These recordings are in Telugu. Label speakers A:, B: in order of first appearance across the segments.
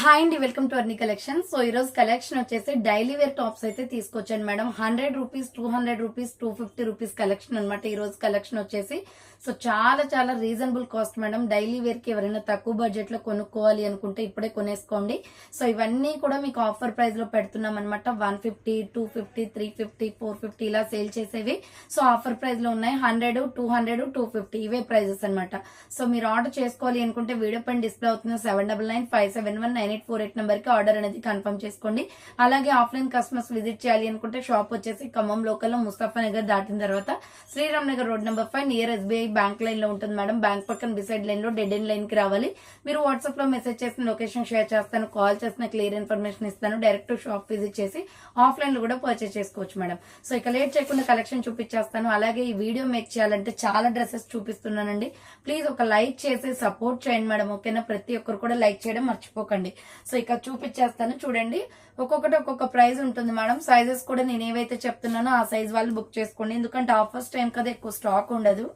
A: హాయ్ అండి, welcome to Arni collection. So ఈ రోజు కలెక్షన్ వచ్చేసి డైలీ వేర్ టాప్స్ అయితే తీసుకొచ్చాను madam. 100 rupees, 200 rupees, 250 rupees collection అనమాట ఈ రోజు కలెక్షన్ వచ్చేసి. సో చాలా చాలా reasonable cost madam. Daily wear కి ఎవరైనా తక్కువ బడ్జెట్ లో కొనుక్కోవాలి అనుకుంటే ఇప్పుడే కొనేసుకోండి. సో ఇవన్నీ కూడా మీకు ఆఫర్ ప్రైస్ లో పెడుతున్నాం అనమాట. 150, 250, 350, 450 ఇలా సేల్ చేసేవి. సో ఆఫర్ ప్రైస్ లో ఉన్నాయి. 100, 200, 250 ఇవే ప్రైజెస్ అనమాట. సో మీరు ఆర్డర్ చేసుకోవాలి అనుకుంటే వీడియో పైన డిస్ప్లే అవుతున్న 7995719848 నెంబర్ కి ఆర్డర్ అనేది కన్ఫర్మ్ చేసుకోండి. అలాగే ఆఫ్లైన్ కస్టమర్స్ విజిట్ చేయాలి అనుకుంటే షాప్ వచ్చేసి ఖమ్మం లోకల్ లో ముస్తఫా నగర్ దాటిన తర్వాత Sriram Nagar road number 5 near SBI bank line లో ఉంటుంది మేడం. బ్యాంక్ పక్కన బిసైడ్ లైన్ లో డెడ్ ఎండ్ లైన్ కి రావాలి. మీరు వాట్సాప్ లో మెసేజ్ చేసిన లొకేషన్ షేర్ చేస్తాను, కాల్ చేసిన క్లియర్ ఇన్ఫర్మేషన్ ఇస్తాను. డైరెక్ట్ షాప్ విజిట్ చేసి ఆఫ్లైన్ లో కూడా పర్చేస్ చేసుకోవచ్చు మేడం. సో ఇక లేట్ చేయకుండా కలెక్షన్ చూపించేస్తాను. అలాగే ఈ వీడియో మేక్ చేయాలంటే చాలా డ్రెస్సెస్ చూపిస్తున్నానండి. ప్లీజ్ ఒక లైక్ చేసి సపోర్ట్ చేయండి మేడం, ఓకేనా? ప్రతి ఒక్కరు కూడా లైక్ చేయడం మర్చిపోకండి. సో ఇక చూపించేస్తాను చూడండి. ఒక్కొక్కటి ఒక్కొక్క ప్రైస్ ఉంటుంది మేడం. సైజెస్ కూడా నేను ఏవైతే చెప్తున్నానో ఆ సైజ్ వాళ్ళు బుక్ చేసుకోండి, ఎందుకంటే ఆఫర్స్ టైం కదా ఎక్కువ స్టాక్ ఉండదు.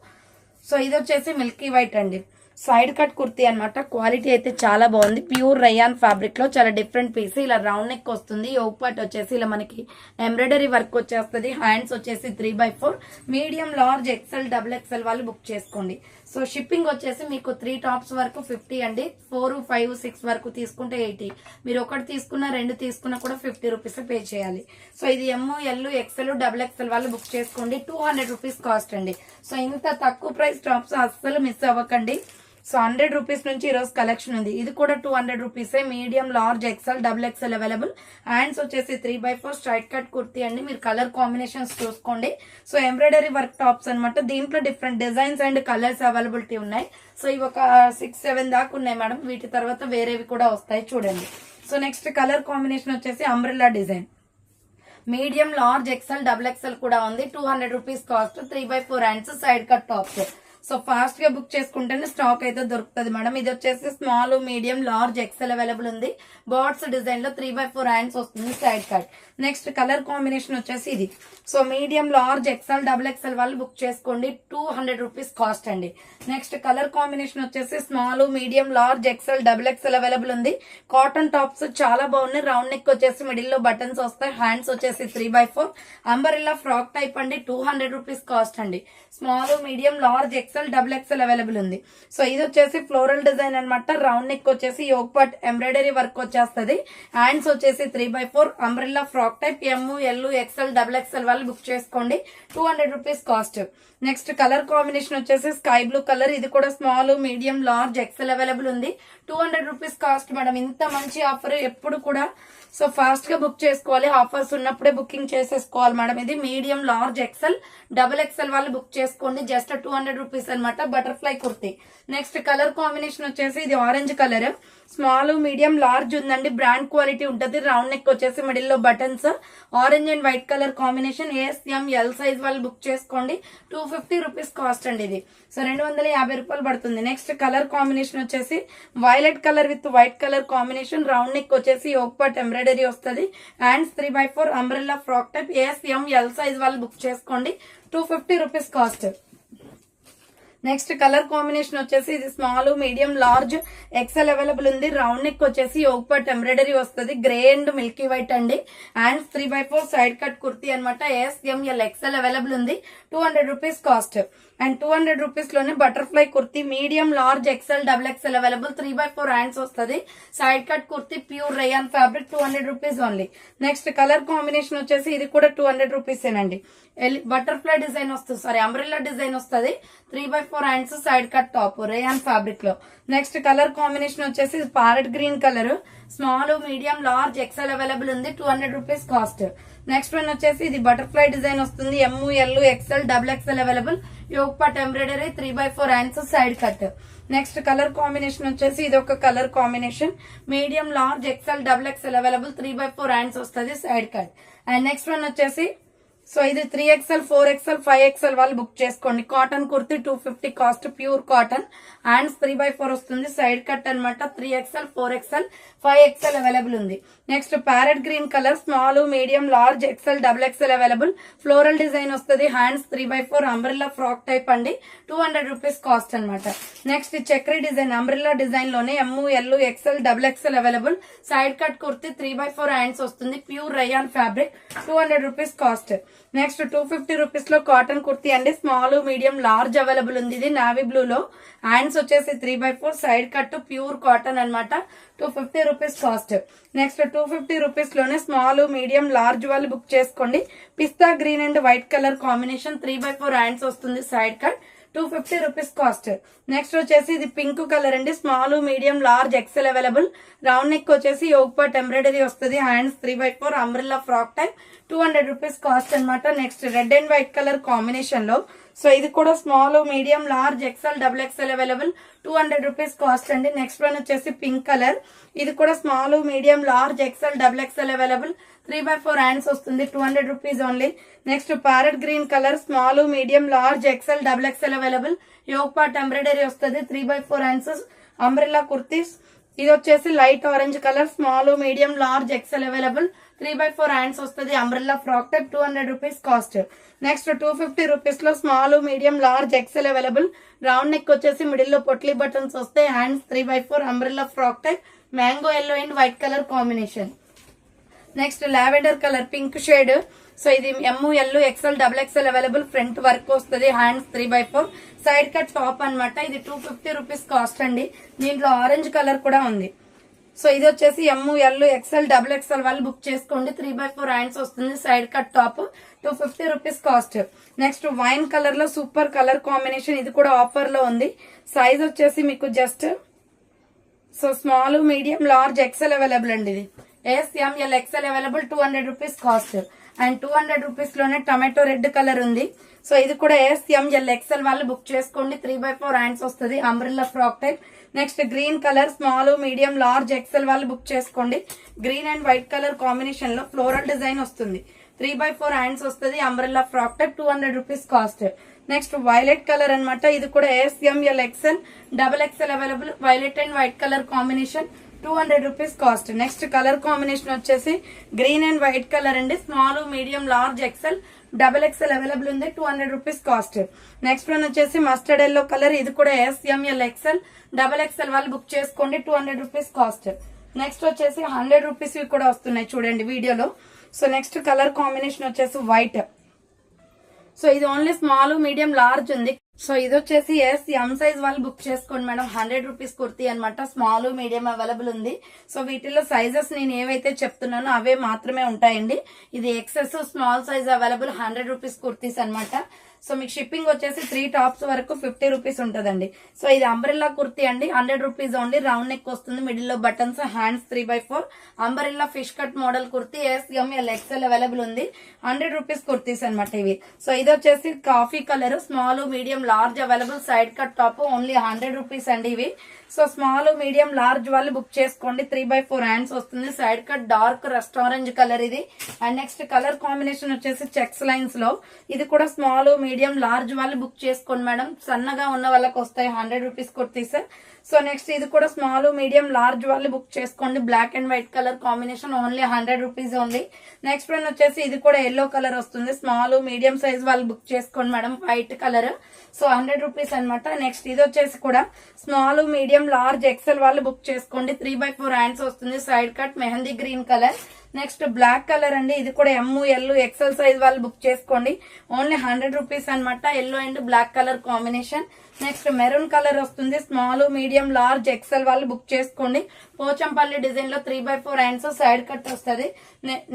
A: సో ఇది వచ్చేసి మిల్కీ వైట్ అండి, సైడ్ కట్ కుర్తీ అనమాట. క్వాలిటీ అయితే చాలా బాగుంది. ప్యూర్ రయాన్ ఫ్యాబ్రిక్ లో చాలా డిఫరెంట్ పీస్. ఇలా రౌండ్ నెక్ వస్తుంది. యోక్ పార్ట్ వచ్చేసి ఇలా మనకి ఎంబ్రాయిడరీ వర్క్ వచ్చేస్తుంది. హ్యాండ్స్ వచ్చేసి 3x4. Medium, large, XL, XXL వాళ్ళు బుక్ చేసుకోండి. సో షిప్పింగ్ వచ్చేసి మీకు 3 టాప్స్ వరకు 50 అండి. 4, 5, 6 వరకు తీసుకుంటే 80. మీరు ఒకటి తీసుకున్నా 2 తీసుకున్నా కూడా 50 రూపీస్ పే చేయాలి. సో ఇది ML, XL, XXL వాళ్ళు బుక్ చేసుకోండి. 200 రూపీస్ కాస్ట్ అండి. సో ఇంత తక్కువ ప్రైస్ టాప్స్ అస్సలు మిస్ అవ్వకండి. సో 100 రూపీస్ నుంచి ఈరోజు కలెక్షన్ ఉంది. ఇది కూడా 200 రూపీసే. Medium, large, XL, XXL available. Hands వచ్చేసి 3x4 స్ట్రైట్ కట్ కుర్తీ అండి. మీరు కలర్ కాంబినేషన్స్ చూసుకోండి. సో ఎంబ్రాయిడరీ వర్క్ టాప్స్ అనమాట. దీంట్లో different designs and colours availability ఉన్నాయి. సో ఇవి ఒక 6, 7 దాకా ఉన్నాయి మేడం. వీటి తర్వాత వేరేవి కూడా వస్తాయి చూడండి. సో నెక్స్ట్ కలర్ కాంబినేషన్ వచ్చేసి umbrella design. Medium, large, XL, XXL కూడా ఉంది. 200 rupees cost. 3x4 hands, side cut tops. So fast గా బుక్ చేసుకుంటేనే స్టాక్ అయితే దొరుకుతుంది మేడం. ఇది వచ్చేసి small, medium, large, XL available ఉంది. బర్డ్స్ డిజైన్ లో 3x4 హ్యాండ్స్ వస్తుంది, side cut. Next colour combination వచ్చేసి ఇది. So medium, large, XL, XXL వాళ్ళు బుక్ చేసుకోండి. 200 రూపీస్ కాస్ట్ అండి. నెక్స్ట్ కలర్ కాంబినేషన్ వచ్చేసి small, medium, large, XL, XXL available ఉంది. కాటన్ టాప్స్ చాలా బాగున్నాయి. రౌండ్ నెక్ వచ్చేసి మిడిల్ లో బటన్స్ వస్తాయి. హ్యాండ్స్ వచ్చేసి 3x4 అంబరిల్లా ఫ్రాక్ టైప్ అండి. 200 రూపీస్ కాస్ట్ అండి. Small, medium, large, XL, XXL available ఉంది. సో ఇది వచ్చేసి ఫ్లోరల్ డిజైన్ అనమాట. రౌండ్ నెక్ వచ్చేసి యోక్ పార్ట్ ఎంబ్రాయిడరీ వర్క్ వచ్చేస్తుంది. హ్యాండ్స్ వచ్చేసి 3x4 umbrella frock type. ML, XL, XXL వాళ్ళు బుక్ చేసుకోండి. 200 rupees cost. Next colour combination వచ్చేసి స్కై బ్లూ కలర్. ఇది కూడా small, medium, large, XL available ఉంది. 200 రూపీస్ కాస్ట్ మేడం. ఇంత మంచి ఆఫర్ ఎప్పుడు కూడా. సో ఫాస్ట్ గా బుక్ చేసుకోవాలి. ఆఫర్స్ ఉన్నప్పుడే బుకింగ్ చేసేసుకోవాలి మేడం. ఇది మీడియం, లార్జ్, XL, XXL వాళ్ళు బుక్ చేసుకోండి. జస్ట్ 200 రూపీస్ అనమాట. Butterfly kurti. Next colour combination వచ్చేసి ఇది orange colour. Small, medium, large ఉందండి. బ్రాండ్ క్వాలిటీ ఉంటుంది. రౌండ్ నెక్ వచ్చేసి మిడిల్ లో buttons. Orange and white colour combination. SML size వాళ్ళు బుక్ చేసుకోండి. 250 రూపీస్ కాస్ట్ అండి ఇది. సో 250 రూపాయలు పడుతుంది. నెక్స్ట్ కలర్ కాంబినేషన్ వచ్చేసి violet colour with white colour combination. Round neck వచ్చేసి యోక్ పార్ట్ ఎంబ్రాయిడరీ వస్తుంది. Hands 3x4 umbrella frock type. SML size వాళ్ళు బుక్ చేసుకోండి. 250 rupees cost. Next colour combination వచ్చేసి ఇది small, medium, large, XL available ఉంది. రౌండ్ నెక్ వచ్చేసి యోక్ పార్ట్ ఎంబ్రాయిడరీ వస్తుంది. గ్రే అండ్ మిల్కీ వైట్ అండి. Hands 3x4 side cut kurti అనమాట. SML, XL అవైలబుల్ ఉంది. 200 రూపీస్ కాస్ట్. అండ్ 200 రూపీస్ లోనే butterfly kurti. Medium, large, XL, XXL available. 3x4 hands వస్తుంది. Side cut kurti, pure rayon fabric. 200 rupees only. Next colour combination వచ్చేసి ఇది కూడా 200 రూపీస్ ఏనండి. బటర్ఫ్లై డిజైన్ వస్తుంది, సారీ అంబ్రెల్లా డిజైన్ వస్తుంది. 3x4 hands, side cut top, rayon fabric లో. నెక్స్ట్ కలర్ కాంబినేషన్ వచ్చేసి parrot green colour. Small, medium, large, XL available ఉంది. 200 రూపీస్ కాస్ట్. నెక్స్ట్ వన్ వచ్చేసి ఇది బటర్ఫ్లై డిజైన్ వస్తుంది. ML, XL, XXL available. Yoke part embroidery. 3x4 hands, side cut. Next colour combination వచ్చేసి ఇది ఒక colour combination. Medium, large, XL, XXL available. 3x4 hands వస్తుంది, side cut. And next one వచ్చేసి సో ఇది 3XL, 4XL, 5XL వాళ్ళు బుక్ చేసుకోండి. Cotton kurti 250 cost. Pure cotton. Hands 3x4 వస్తుంది. సైడ్ కట్ అనమాట. 3XL, 4XL, 5XL అవైలబుల్ ఉంది. Next parrot green colour small medium large XL XXL available. Floral design వస్తుంది. Hands 3x4 umbrella frock type అండి. 200 రూపీస్ కాస్ట్ అనమాట. నెక్స్ట్ చక్రీ డిజైన్ అంబ్రెల్లా డిజైన్ లోనే ML XL XXL available. Side cut kurti 3x4 hands వస్తుంది. Pure rayon fabric 200 rupees cost. Next 250 rupees లో కాటన్ కుర్తి అండి. స్మాల్ మీడియం లార్జ్ అవైలబుల్ ఉంది. ఇది నావీ బ్లూ లో హ్యాండ్స్ వచ్చేసి 3x4 side cut pure cotton అనమాట. 250 రూపీస్ కాస్ట్. నెక్స్ట్ 250 రూపీస్ లోనే స్మాల్ మీడియం లార్జ్ వాళ్ళు బుక్ చేసుకోండి. Pista green and white colour combination 3x4 hands వస్తుంది. Side cut 250 rupees cost. Next వచ్చేసి ఇది పింక్ కలర్ అండి. Small medium large XL available. Round neck వచ్చేసి యోగ్ పార్ట్ ఎంబ్రాయిడరీ వస్తుంది. Hands 3x4 umbrella frock type 200 rupees cost అనమాట. Next red and white colour combination లో సో ఇది కూడా small medium large XL XXL available. 200 rupees cost అండి. నెక్స్ట్ వన్ వచ్చేసి పింక్ కలర్. ఇది కూడా small medium large XL XXL available. 3x4 hands వస్తుంది. 200 rupees only. Next parrot green colour small medium large XL XXL available. Yoke part embroidery వస్తుంది. 3x4 hands umbrella kurtis. ఇది వచ్చేసి light orange colour small medium large XL available. 3x4 hands వస్తుంది. Umbrella frock type 200 rupees cost. Next 250 rupees లో small medium large XL available. Round neck వచ్చేసి మిడిల్ లో పొట్లీ బటన్స్ వస్తాయి. Hands 3x4 umbrella frock type mango yellow and white colour combination. Next lavender colour pink shade. So ఇది ML XL XXL available. Front work వస్తుంది. Hands 3x4 side cut top అనమాట. ఇది 250 రూపీస్ కాస్ట్ అండి. దీంట్లో ఆరెంజ్ కలర్ కూడా ఉంది. సో ఇది వచ్చేసి ML XL XXL వాళ్ళు బుక్ చేసుకోండి. 3x4 హ్యాండ్స్ వస్తుంది. Side cut top 250 rupees cost. Next wine colour లో సూపర్ కలర్ కాంబినేషన్. ఇది కూడా ఆఫర్ లో ఉంది. సైజ్ వచ్చేసి మీకు just so small medium large XL available అండి. ఇది SML XL available. 200 rupees cost. And 200 rupees లోనే టమాటో రెడ్ కలర్ ఉంది. సో ఇది కూడా SML XL వాళ్ళు బుక్ చేసుకోండి. 3x4 హ్యాండ్స్ వస్తుంది. Umbrella frock type. Next green colour small medium large XL వాళ్ళు బుక్ చేసుకోండి. Green and white colour combination లో ఫ్లోరల్ డిజైన్ వస్తుంది. 3x4 హ్యాండ్స్ వస్తుంది. Umbrella frock type 200 rupees cost. Next violet colour అనమాట. ఇది కూడా SML XL XXL available. Violet and white colour combination 200 rupees cost. Next colour combination వచ్చేసి గ్రీన్ అండ్ వైట్ కలర్ అండి. Small medium large XL XXL available ఉంది. 200 రూపీస్ కాస్ట్. నెక్స్ట్ వన్ వచ్చేసి మస్టర్డ్ ఎల్లో కలర్. ఇది కూడా SML XL XXL వాళ్ళు బుక్ చేసుకోండి. 200 రూపీస్ కాస్ట్. నెక్స్ట్ వచ్చేసి 100 రూపీస్ కూడా వస్తున్నాయి చూడండి వీడియోలో. సో నెక్స్ట్ కలర్ కాంబినేషన్ వచ్చేసి వైట్. సో ఇది ఓన్లీ స్మాల్ మీడియం లార్జ్ ఉంది. సో ఇది వచ్చేసి M సైజ్ వాళ్ళు బుక్ చేసుకోండి మేడం. 100 రూపీస్ కుర్తీ అనమాట. స్మాల్ మీడియం అవైలబుల్ ఉంది. సో వీటిలో సైజెస్ నేను ఏవైతే చెప్తున్నానో అవే మాత్రమే ఉంటాయండి. ఇది XS small size available. 100 rupees kurtis అనమాట. సో మీకు షిప్పింగ్ వచ్చేసి 3 టాప్స్ వరకు 50 రూపీస్ ఉంటదండి. సో ఇది అంబ్రెల్లా కుర్తీ అండి. 100 రూపీస్ ఓన్లీ. రౌండ్ నెక్ వస్తుంది. మిడిల్ లో buttons. Hands 3x4 umbrella fish cut model kurti. SML XL available ఉంది. 100 రూపీస్ కుర్తీస్ అనమాట ఇవి. సో ఇది వచ్చేసి coffee colour small medium large available. Side cut top only 100 rupees అండి ఇవి. సో స్మాల్ మీడియం లార్జ్ వాళ్ళు బుక్ చేసుకోండి. 3x4 హ్యాండ్స్ వస్తుంది. Side cut dark rust orange colour ఇది. అండ్ నెక్స్ట్ కలర్ కాంబినేషన్ వచ్చేసి చెక్స్ లైన్స్ లో. ఇది కూడా స్మాల్ మీడియం లార్జ్ వాళ్ళు బుక్ చేసుకోండి మేడం. సన్నగా ఉన్న వాళ్ళకి వస్తాయి 100 రూపీస్ కుర్తీస్. సో నెక్స్ట్ ఇది కూడా స్మాల్ మీడియం లార్జ్ వాళ్ళు బుక్ చేసుకోండి. Black and white colour combination only 100 rupees ఉంది. నెక్స్ట్ వన్ వచ్చేసి ఇది కూడా ఎల్లో కలర్ వస్తుంది. స్మాల్ మీడియం సైజ్ వాళ్ళు బుక్ చేసుకోండి madam. White colour. So 100 rupees అనమాట. నెక్స్ట్ ఇది వచ్చేసి కూడా స్మాల్ మీడియం లార్జ్ XL వాళ్ళు బుక్ చేసుకోండి. 3x4 హ్యాండ్స్ వస్తుంది. Side cut mehndi green colour. Next black colour అండి. ఇది కూడా ML XL సైజ్ వాళ్ళు బుక్ చేసుకోండి. ఓన్లీ 100 రూపీస్ అనమాట. Yellow and black colour combination. Next maroon colour వస్తుంది. స్మాల్ మీడియం లార్జ్ XL వాళ్ళు బుక్ చేసుకోండి. పోచంపల్లి డిజైన్ లో 3x4 హ్యాండ్స్ సైడ్ కట్ వస్తుంది.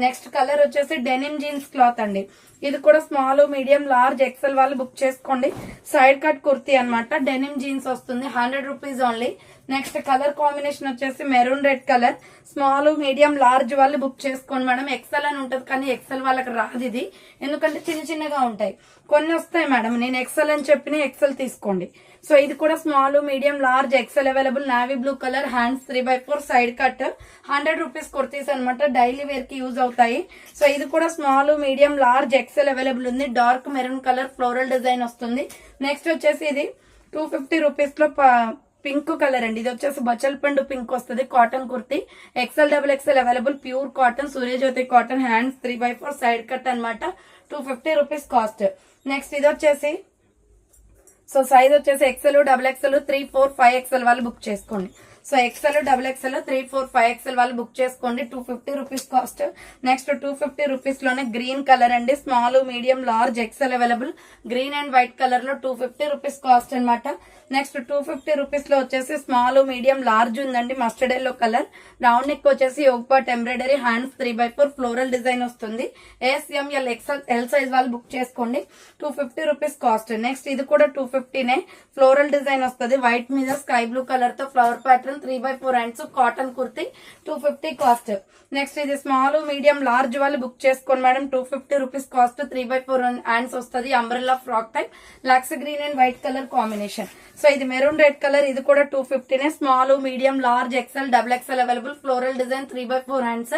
A: నెక్స్ట్ కలర్ వచ్చేసి డెనిమ్ జీన్స్ క్లాత్ అండి. ఇది కూడా స్మాల్ మీడియం లార్జ్ XL వాళ్ళు బుక్ చేసుకోండి. సైడ్ కట్ కుర్తీ అనమాట. డెనిమ్ జీన్స్ వస్తుంది. 100 rupees only. Next colour combination వచ్చేసి maroon red colour. Small medium large వాళ్ళు బుక్ చేసుకోండి మేడం. XL అని ఉంటుంది కానీ XL వాళ్ళకి రాదు ఇది. ఎందుకంటే చిన్న చిన్నగా ఉంటాయి. కొన్ని వస్తాయి మేడం. నేను XL అని చెప్పిన XL తీసుకోండి. సో ఇది కూడా small medium large XL available. Navy blue colour. Hands 3x4 side cut. 100 rupees kurtis అనమాట. డైలీ వేర్ కి యూజ్ అవుతాయి. సో ఇది కూడా small medium large XL available ఉంది. Dark maroon colour floral design వస్తుంది. నెక్స్ట్ వచ్చేసి ఇది 250 రూపీస్ లో పింక్ కలర్ అండి. ఇది వచ్చేసి బచల్ పండు పింక్ వస్తుంది. Cotton kurti XL double XL available. Pure cotton, Suryajyoti cotton, hands 3/4 side cut అనమాట. 250 రూపీస్ కాస్ట్. నెక్స్ట్ ఇది వచ్చేసి సో సైజ్ వచ్చేసి ఎక్సెల్, డబుల్ ఎక్సెల్, 3, 4, 5 ఎక్సెల్ వాళ్ళు బుక్ చేసుకోండి. So XL, double XL, 3, 4, 5 XL వాళ్ళు బుక్ చేసుకోండి. 250 రూపీస్ కాస్ట్. నెక్స్ట్ 250 రూపీస్ లోనే గ్రీన్ కలర్ అండి. Small, medium, large XL available. Green and white colour లో 250 రూపీస్ కాస్ట్ అనమాట. నెక్స్ట్ 250 రూపీస్ లో వచ్చేసి స్మాల్, మీడియం, లార్జ్ ఉందండి. Mustard yellow colour. Round neck వచ్చేసి yoke part embroidery, hands 3/4 floral design వస్తుంది. SML ఎక్సెల్ ఎల్ సైజ్ వాళ్ళు బుక్ చేసుకోండి. 250 రూపీస్ కాస్ట్. నెక్స్ట్ ఇది కూడా 250నే. ఫ్లోరల్ డిజైన్ వస్తుంది. వైట్ మీద స్కై బ్లూ కలర్ తో flower pattern, 3/4 hands, cotton kurti, 250 cost. Next ఇది స్మాల్, మీడియం, లార్జ్ వాళ్ళు బుక్ చేసుకోండి మేడం. 250 rupees cost. 3/4 హ్యాండ్స్ వస్తుంది. అంబ్రెల్లా ఫ్రాక్ టైప్, లక్స్ green and white colour combination. So ఇది మెరూన్ రెడ్ కలర్. ఇది కూడా 250నే. Small, medium, large XL, double XL available. Floral design, 3/4 hands,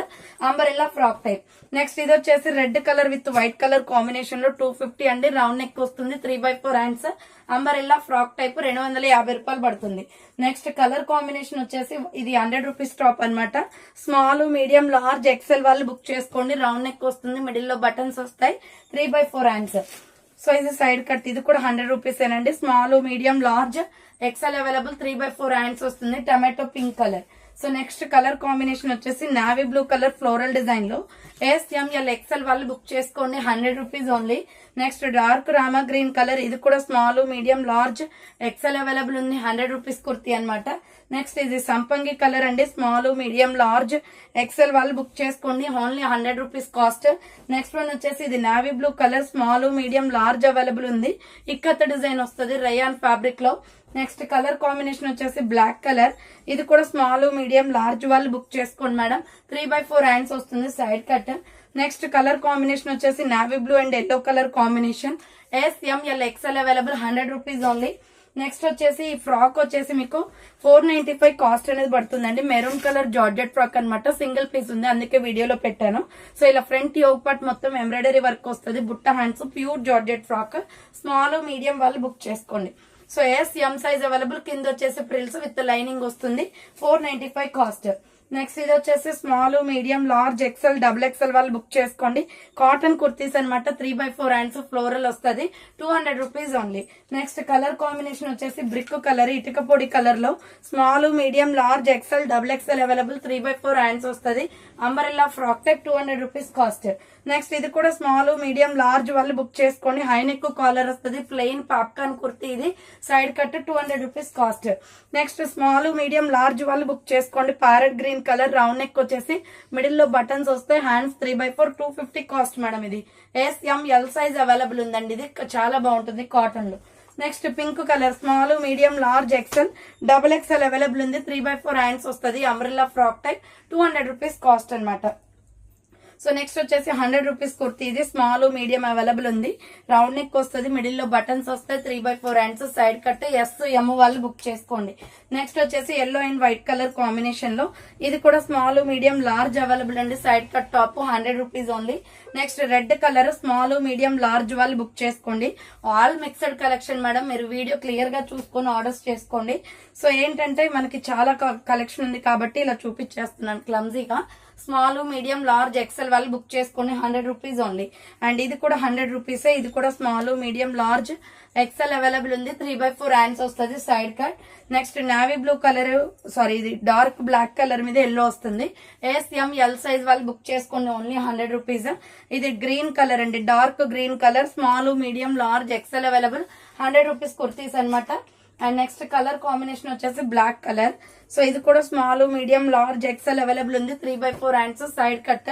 A: umbrella frock type. Next ఇది వచ్చేసి red colour with white colour combination లో 250 అండి. రౌండ్ నెక్ వస్తుంది. 3/4 హ్యాండ్స్, అంబరెల్లా ఫ్రాక్ టైప్. 250 రూపాయలు పడుతుంది. నెక్స్ట్ కలర్ కాంబినేషన్ వచ్చేసి ఇది 100 రూపీస్ టాప్ అనమాట. స్మాల్, మీడియం, లార్జ్ ఎక్సెల్ వాళ్ళు బుక్ చేసుకోండి. రౌండ్ నెక్ వస్తుంది. మిడిల్ లో బటన్స్ వస్తాయి. 3/4 హ్యాండ్స్. సో ఇది సైడ్ కట్. ఇది కూడా 100 రూపీస్ ఏనండి. Small, medium, large XL available. 3/4 hands వస్తుంది. Tomato pink colour. So next colour combination వచ్చేసి navy blue colour floral design లో SML ఎక్సెల్ వాళ్ళు బుక్ చేసుకోండి. 100 rupees only. Next dark Rama green colour. ఇది కూడా small, medium, large XL available ఉంది. 100 రూపీస్ కుర్తీ అనమాట. నెక్స్ట్ ఇది సంపంగి కలర్ అండి. స్మాల్, మీడియం, లార్జ్ ఎక్సెల్ వాళ్ళు బుక్ చేసుకోండి. Only 100 rupees cost. Next one వచ్చేసి ఇది navy blue colour. Small, medium, large available ఉంది. ఇక్కత్ డిజైన్ వస్తుంది రయాన్ ఫ్యాబ్రిక్ లో. నెక్స్ట్ కలర్ కాంబినేషన్ వచ్చేసి బ్లాక్ కలర్. ఇది కూడా స్మాల్, మీడియం, లార్జ్ వాళ్ళు బుక్ చేసుకోండి మేడం. 3/4 హ్యాండ్స్ వస్తుంది. Side cut. Next colour combination వచ్చేసి navy blue and yellow colour combination. SML XL available. 100 rupees only. Next వచ్చేసి ఈ ఫ్రాక్ వచ్చేసి మీకు 495 కాస్ట్ అనేది పడుతుందండి. మెరూన్ కలర్ జార్జెట్ ఫ్రాక్ అనమాట. సింగిల్ పీస్ ఉంది, అందుకే వీడియోలో పెట్టాను. సో ఇలా ఫ్రంట్ యోగ్ పార్ట్ మొత్తం ఎంబ్రాయిడరీ వర్క్ వస్తుంది. బుట్ట hands, pure georgette frock. Small, medium వాళ్ళు బుక్ చేసుకోండి. So M size available. కింద వచ్చేసి ప్రిల్స్ విత్ లైనింగ్ వస్తుంది. 495 కాస్ట్. నెక్స్ట్ ఇది వచ్చేసి small, medium, large XL, double XL వాళ్ళు బుక్ చేసుకోండి. కాటన్ కుర్తీస్ అనమాట. 3/4 హ్యాండ్స్, ఫ్లోరల్ వస్తుంది. 200 rupees only. Next colour combination వచ్చేసి బ్రిక్ కలర్, ఇటుక పొడి కలర్ లో small, medium, large XL, double XL available. 3/4 hands వస్తుంది. Umbrella frock type. 200 rupees cost. Next ఇది కూడా స్మాల్, మీడియం, లార్జ్ వాళ్ళు బుక్ చేసుకోండి. హై నెక్ కాలర్ వస్తుంది. Plain popcorn kurti. ఇది side cut. 200 rupees cost. Next small, medium, large వాళ్ళు బుక్ చేసుకోండి. Parrot green colour. Round neck వచ్చేసి మిడిల్ లో బటన్స్ వస్తాయి. హ్యాండ్స్ 3/4. 250 cost madam. ఇది SML సైజ్ అవైలబుల్ ఉందండి. ఇది చాలా బాగుంటుంది కాటన్ లో. Next pink colour. Small, medium, large XL, double XL available ఉంది. 3/4 హ్యాండ్స్ వస్తుంది. Umbrella frock type. 200 rupees cost అనమాట. సో నెక్స్ట్ వచ్చేసి 100 రూపీస్ కుర్తీ. ఇది స్మాల్, మీడియం అవైలబుల్ ఉంది. రౌండ్ నెక్ వస్తుంది. మిడిల్ లో బటన్స్ వస్తాయి. 3/4 హ్యాండ్స్, సైడ్ కట్. SM వాళ్ళు బుక్ చేసుకోండి. నెక్స్ట్ వచ్చేసి yellow and white colour combination లో ఇది కూడా స్మాల్, మీడియం, లార్జ్ అవైలబుల్ అండి. Side cut top. 100 rupees only. Next red colour. Small, medium, large వాళ్ళు బుక్ చేసుకోండి. All mixed collection madam. మీరు వీడియో క్లియర్ గా చూసుకొని ఆర్డర్స్ చేసుకోండి. సో ఏంటంటే మనకి చాలా కలెక్షన్ ఉంది కాబట్టి ఇలా చూపించేస్తున్నాను క్లమ్జీగా. స్మాల్, మీడియం, లార్జ్ ఎక్సెల్ వాళ్ళు బుక్ చేసుకోండి. 100 రూపీస్ ఓన్లీ. అండ్ ఇది కూడా 100 రూపీసే. ఇది కూడా small, medium, large XL available ఉంది. 3/4 హ్యాండ్స్ వస్తుంది. Side cut. Next navy blue colour, sorry ఇది డార్క్ బ్లాక్ కలర్ మీద ఎల్లో వస్తుంది. SML సైజ్ వాళ్ళు బుక్ చేసుకోండి. Only 100 rupees. ఇది గ్రీన్ కలర్ అండి. Dark green colour. Small, medium, large XL available. 100 rupees kurtis అనమాట. అండ్ నెక్స్ట్ కలర్ కాంబినేషన్ వచ్చేసి బ్లాక్ కలర్. సో ఇది కూడా small, medium, large XL available ఉంది. 3/4 hands, side cut.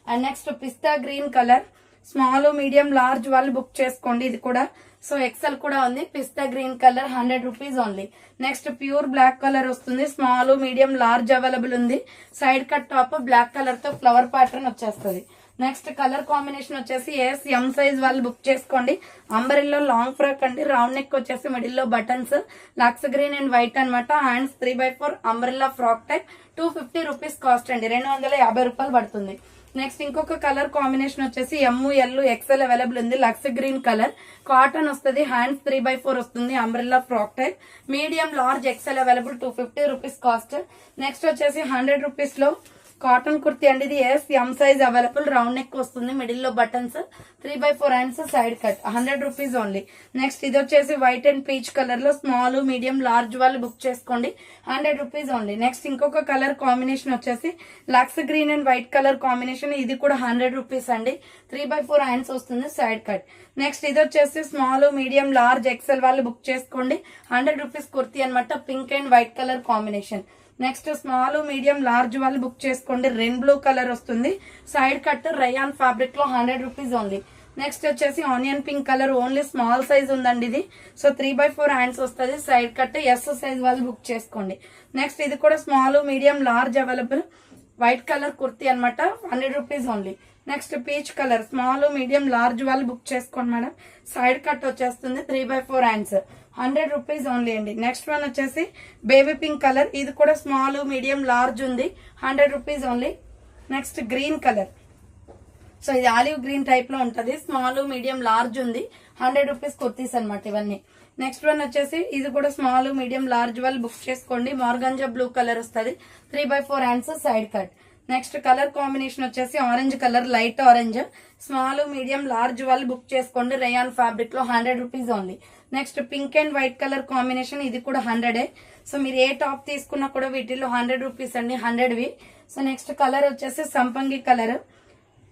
A: And next pista green colour. Small, medium, large వాళ్ళు బుక్ చేసుకోండి. ఇది కూడా సో ఎక్సెల్ కూడా ఉంది. Pista green colour. 100 rupees only. Next pure black colour వస్తుంది. స్మాల్, మీడియం, లార్జ్ అవైలబుల్ ఉంది. Side cut top. Black colour తో ఫ్లవర్ ప్యాటర్న్ వచ్చేస్తుంది. నెక్స్ట్ కలర్ కాంబినేషన్ వచ్చేసి SM సైజ్ వాళ్ళు బుక్ చేసుకోండి. అంబరెల్లో లాంగ్ ఫ్రాక్ అండి. రౌండ్ నెక్ వచ్చేసి మిడిల్ లో బటన్స్. లక్స్ గ్రీన్ అండ్ వైట్ అనమాట. Hands 3/4 umbrella frock type. 250 rupees cost అండి. 250 రూపాయలు పడుతుంది. నెక్స్ట్ ఇంకొక కలర్ కాంబినేషన్ వచ్చేసి ML XL అవైలబుల్ ఉంది. లక్స్ గ్రీన్ కలర్, కాటన్ వస్తుంది, హ్యాండ్స్ 3/4 వస్తుంది, umbrella frock type, medium large XL available, 250 rupees cost. Next వచ్చేసి 100 రూపీస్ లో కాటన్ కుర్తీ అండి. ఇది M size available, round neck వస్తుంది, మిడిల్ లో buttons, 3/4 hands, side cut, 100 rupees only. Next ఇది వచ్చేసి వైట్ అండ్ పీచ్ కలర్ లో స్మాల్ మీడియం లార్జ్ వాళ్ళు బుక్ చేసుకోండి, 100 రూపీస్ ఓన్లీ. నెక్స్ట్ ఇంకొక కలర్ కాంబినేషన్ వచ్చేసి లక్స్ green and white colour combination, ఇది కూడా 100 రూపీస్ అండి, 3/4 హ్యాండ్స్ వస్తుంది, సైడ్ కట్. నెక్స్ట్ ఇది వచ్చేసి స్మాల్ మీడియం లార్జ్ XL వాళ్ళు బుక్ చేసుకోండి, 100 రూపీస్ కుర్తీ అనమాట, pink and white colour combination. Next small medium large వాళ్ళు బుక్ చేసుకోండి, రెయిన్ బ్లూ కలర్ వస్తుంది, సైడ్ కట్, రయాన్ ఫ్యాబ్రిక్ లో 100 రూపీస్ ఓన్లీ. నెక్స్ట్ వచ్చేసి onion pink colour, only small size ఉందండి ఇది. సో 3/4 హ్యాండ్స్ వస్తుంది, సైడ్ కట్, S సైజ్ వాళ్ళు బుక్ చేసుకోండి. నెక్స్ట్ ఇది కూడా small medium large available, white colour kurti అనమాట, 100 rupees only. Next peach colour, small medium large వాళ్ళు బుక్ చేసుకోండి మేడం, సైడ్ కట్ వచ్చేస్తుంది, 3/4 హ్యాండ్స్, 100 రూపీస్ ఓన్లీ అండి. నెక్స్ట్ వన్ వచ్చేసి బేబీ పింక్ కలర్, ఇది కూడా స్మాల్ మీడియం లార్జ్ ఉంది, 100 rupees only. Next green colour, so ఇది ఆలివ్ గ్రీన్ టైప్ లో ఉంటది, స్మాల్ మీడియం లార్జ్ ఉంది, 100 రూపీస్ కుర్తీస్ అనమాట ఇవన్నీ. నెక్స్ట్ వన్ వచ్చేసి ఇది కూడా స్మాల్ మీడియం లార్జ్ వాళ్ళు బుక్ చేసుకోండి, మార్గంజా బ్లూ కలర్ వస్తుంది, 3/4 hands, side cut. Next colour combination వచ్చేసి orange colour, light orange, small medium large వాళ్ళు బుక్ చేసుకోండి, రేయాన్ ఫ్యాబ్రిక్ లో, 100 rupees only. Next pink and white colour combination, ఇది కూడా 100. సో మీరు ఏ టాప్ తీసుకున్నా కూడా వీటిలో 100 రూపీస్ అండి, 100వి. సో నెక్స్ట్ కలర్ వచ్చేసి సంపంగి కలర్,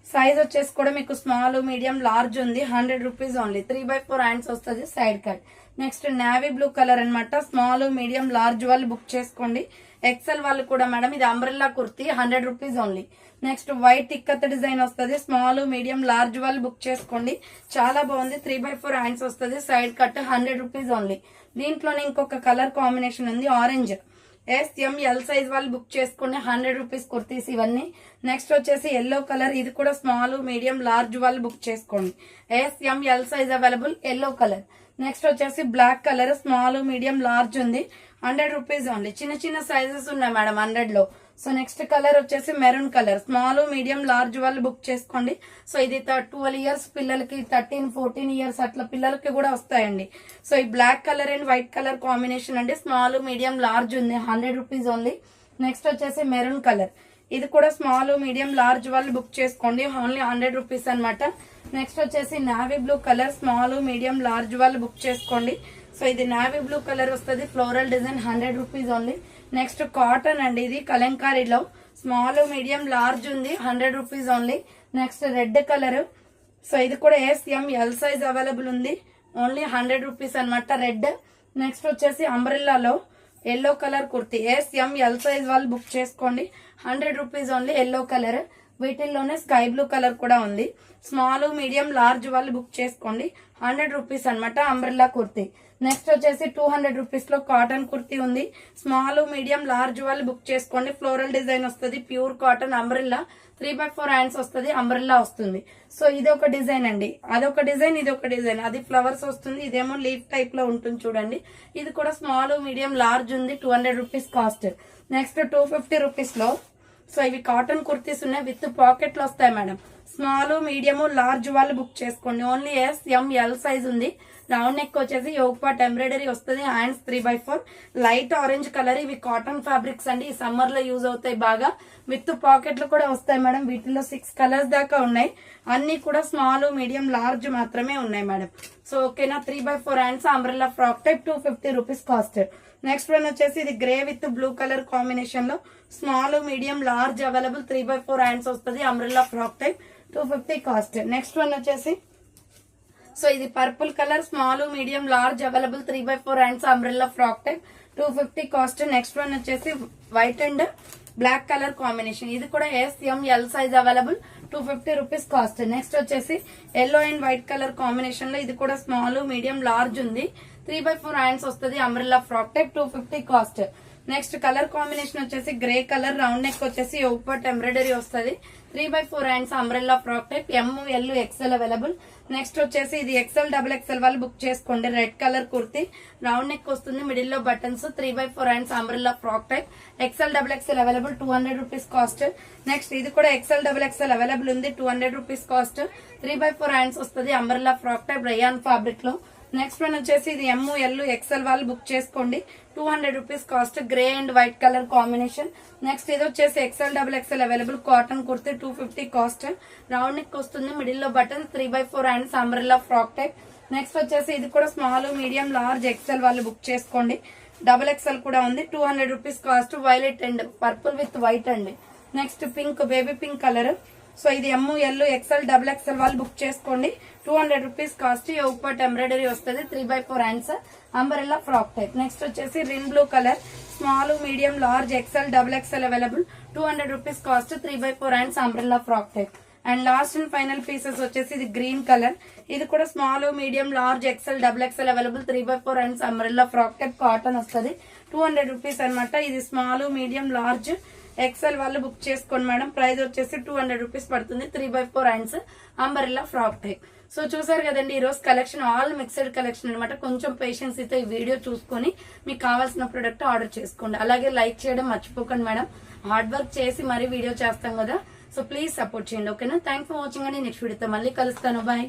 A: సైజ్ వచ్చేసి కూడా మీకు స్మాల్ మీడియం లార్జ్ ఉంది, 100 రూపీస్ ఓన్లీ, 3/4 హ్యాండ్స్ వస్తుంది, side cut. Next navy blue colour అనమాట, స్మాల్ మీడియం లార్జ్ వాళ్ళు బుక్ చేసుకోండి, XL వాళ్ళు కూడా మేడం, ఇది umbrella kurti, 100 rupees only. Next white ikat design వస్తుంది, స్మాల్ మీడియం లార్జ్ వాళ్ళు బుక్ చేసుకోండి, చాలా బాగుంది, 3/4 హ్యాండ్స్ వస్తుంది, సైడ్ కట్, 100 రూపీస్ ఓన్లీ. దీంట్లోనే ఇంకొక కలర్ కాంబినేషన్ ఉంది, ఆరెంజ్, SML సైజ్ వాళ్ళు బుక్ చేసుకోండి, 100 రూపీస్ కుర్తీస్ ఇవన్నీ. నెక్స్ట్ వచ్చేసి ఎల్లో కలర్, ఇది కూడా స్మాల్ మీడియం లార్జ్ వాళ్ళు బుక్ చేసుకోండి, SML size available, yellow colour. Next వచ్చేసి black colour, small medium large ఉంది, 100 రూపీస్ ఓన్లీ. చిన్న చిన్న సైజెస్ ఉన్నాయి మేడం 100 లో. సో నెక్స్ట్ కలర్ వచ్చేసి maroon colour, small medium large వాళ్ళు బుక్ చేసుకోండి. సో ఇది 12 ఇయర్స్ పిల్లలకి, 13, 14 ఇయర్స్ అట్లా పిల్లలకి కూడా వస్తాయండి. సో ఈ black colour and white colour combination అండి, స్మాల్ మీడియం లార్జ్ ఉంది, 100 రూపీస్ ఓన్లీ. నెక్స్ట్ వచ్చేసి మెరూన్ కలర్, ఇది కూడా స్మాల్ మీడియం లార్జ్ వాళ్ళు బుక్ చేసుకోండి, ఓన్లీ 100 రూపీస్ అనమాట. నెక్స్ట్ వచ్చేసి navy blue colour, small medium large వాళ్ళు బుక్ చేసుకోండి. సో ఇది నావీ బ్లూ కలర్ వస్తుంది, floral design, 100 rupees only. Next cotton అండి, ఇది కలంకారీలో స్మాల్ మీడియం లార్జ్ ఉంది, 100 rupees only. Next red colour, so ఇది కూడా SML సైజ్ అవైలబుల్ ఉంది, ఓన్లీ 100 రూపీస్ అనమాట, రెడ్. నెక్స్ట్ వచ్చేసి అంబ్రెల్లాలో yellow colour kurti, SML size వాళ్ళు బుక్ చేసుకోండి, 100 రూపీస్ ఓన్లీ, ఎల్లో కలర్. వీటిల్లోనే స్కై బ్లూ కలర్ కూడా ఉంది, స్మాల్ మీడియం లార్జ్ వాళ్ళు బుక్ చేసుకోండి, 100 రూపీస్ అనమాట, అంబ్రెల్లా కుర్తీ. నెక్స్ట్ వచ్చేసి 200 రూపీస్ లో కాటన్ కుర్తీ ఉంది, స్మాల్ మీడియం లార్జ్ వాళ్ళు బుక్ చేసుకోండి, ఫ్లోరల్ డిజైన్ వస్తుంది, ప్యూర్ కాటన్, అంబ్రెల్లా, 3/4 హ్యాండ్స్ వస్తుంది, అంబ్రెల్లా వస్తుంది. సో ఇది ఒక డిజైన్ అండి, అదొక డిజైన్, ఇది ఒక డిజైన్, అది ఫ్లవర్స్ వస్తుంది, ఇదేమో లీఫ్ టైప్ లో ఉంటుంది చూడండి. ఇది కూడా స్మాల్ మీడియం లార్జ్ ఉంది, 200 రూపీస్ కాస్ట్. నెక్స్ట్ 250 రూపీస్ లో, సో ఇవి కాటన్ కుర్తీస్ ఉన్నాయి, విత్ పాకెట్ లో వస్తాయి మేడం, స్మాల్ మీడియం లార్జ్ వాళ్ళు బుక్ చేసుకోండి, ఓన్లీ SML సైజ్ ఉంది, రౌండ్ నెక్ వచ్చేసి యోగ్ పార్ట్ ఎంబ్రాయిడరీ వస్తుంది, హ్యాండ్స్ 3/4, లైట్ ఆరెంజ్ కలర్. ఇవి కాటన్ ఫ్యాబ్రిక్స్ అండి, ఈ సమ్మర్ లో యూజ్ అవుతాయి బాగా, విత్ పాకెట్లు కూడా వస్తాయి మేడం. వీటిలో 6 కలర్స్ దాకా ఉన్నాయి, అన్ని కూడా స్మాల్ మీడియం లార్జ్ మాత్రమే ఉన్నాయి మేడం. సో ఓకేనా, 3/4 hands, umbrella frock type, 250 rupees cost. Next one వచ్చేసి ఇది grey with blue colour combination లో small medium large available, 3/4 hands వస్తుంది, umbrella frock type, 250 cost. Next one వచ్చేసి సో ఇది purple colour, small medium large available, 3/4 hands, umbrella frock type, 250 cost. Next one వచ్చేసి white and black colour combination, ఇది కూడా SML size available, 250 rupees cost. Next వచ్చేసి yellow and white colour combination లో, ఇది కూడా స్మాల్ మీడియం లార్జ్ ఉంది, 3/4 హ్యాండ్స్ వస్తుంది, umbrella frock type, 250 cost. Next colour combination వచ్చేసి గ్రే కలర్, రౌండ్ నెక్ వచ్చేసి యోగ్ ఎంబ్రాయిడరీ వస్తుంది. 3/4 hands umbrella frock type, ML XL available. Next వచ్చేసి ఇది XL XXL వాళ్ళు బుక్ చేసుకోండి. Red colour kurti, round neck వస్తుంది, మిడిల్ లో buttons, 3/4 hands umbrella frock type, XL XXL available, 200 rupees cost. Next ఇది కూడా XL XXL అవైలబుల్ ఉంది, 200 రూపీస్ కాస్ట్. 3/4 హ్యాండ్స్ వస్తుంది, umbrella frock type, rayon fabric లో. నెక్స్ట్ వన్ వచ్చేసి ఇది ML XL వాళ్ళు బుక్ చేసుకోండి, 200 rupees cost, grey and white colour combination. Next ఇది వచ్చేసి XL XXL available, cotton kurti, 250 cost. Round neck వస్తుంది, మిడిల్ లో button, 3/4 hands umbrella frock type. Next వచ్చేసి ఇది కూడా స్మాల్, మీడియం, లార్జ్, XL వాళ్ళు బుక్ చేసుకోండి. XXL కూడా ఉంది, 200 rupees cost. Violet and purple with white అండి. Next pink, baby pink colour. So ఇది ML XL XXL వాళ్ళు బుక్ చేసుకోండి, 200 రూపీస్ కాస్ట్. యోగ్ ఎంబ్రాయిడరీ వస్తుంది, 3/4 hands umbrella frock type. Next వచ్చేసి Rin blue colour, small, medium, large, XL XXL available, 200 rupees cost, 3/4 hands umbrella frock type. And last and final pieces వచ్చేసి ఇది గ్రీన్ కలర్, ఇది కూడా small, medium, large, XL XXL available, 3/4 hands umbrella frock type, cotton వస్తుంది, 200 రూపీస్ అనమాట. ఇది స్మాల్, మీడియం, లార్జ్, XL వాళ్ళు బుక్ చేసుకోండి మేడం. ప్రైస్ వచ్చేసి 200 రూపీస్ పడుతుంది, 3/4 hands umbrella frock type. So చూసారు కదండి, ఈ రోజు కలెక్షన్ ఆల్ మిక్స్డ్ కలెక్షన్ అనమాట. కొంచెం పేషెన్స్ అయితే ఈ వీడియో చూసుకొని మీకు కావాల్సిన ప్రొడక్ట్ ఆర్డర్ చేసుకోండి. అలాగే లైక్ చేయడం మర్చిపోకండి మేడం, హార్డ్ వర్క్ చేసి మరీ వీడియో చేస్తాం కదా. సో ప్లీజ్ సపోర్ట్ చేయండి, ఓకేనా. థ్యాంక్స్ ఫర్ వాచింగ్ అండి. నెక్స్ట్ వీడియోతో మళ్ళీ కలుస్తాను, బాయ్.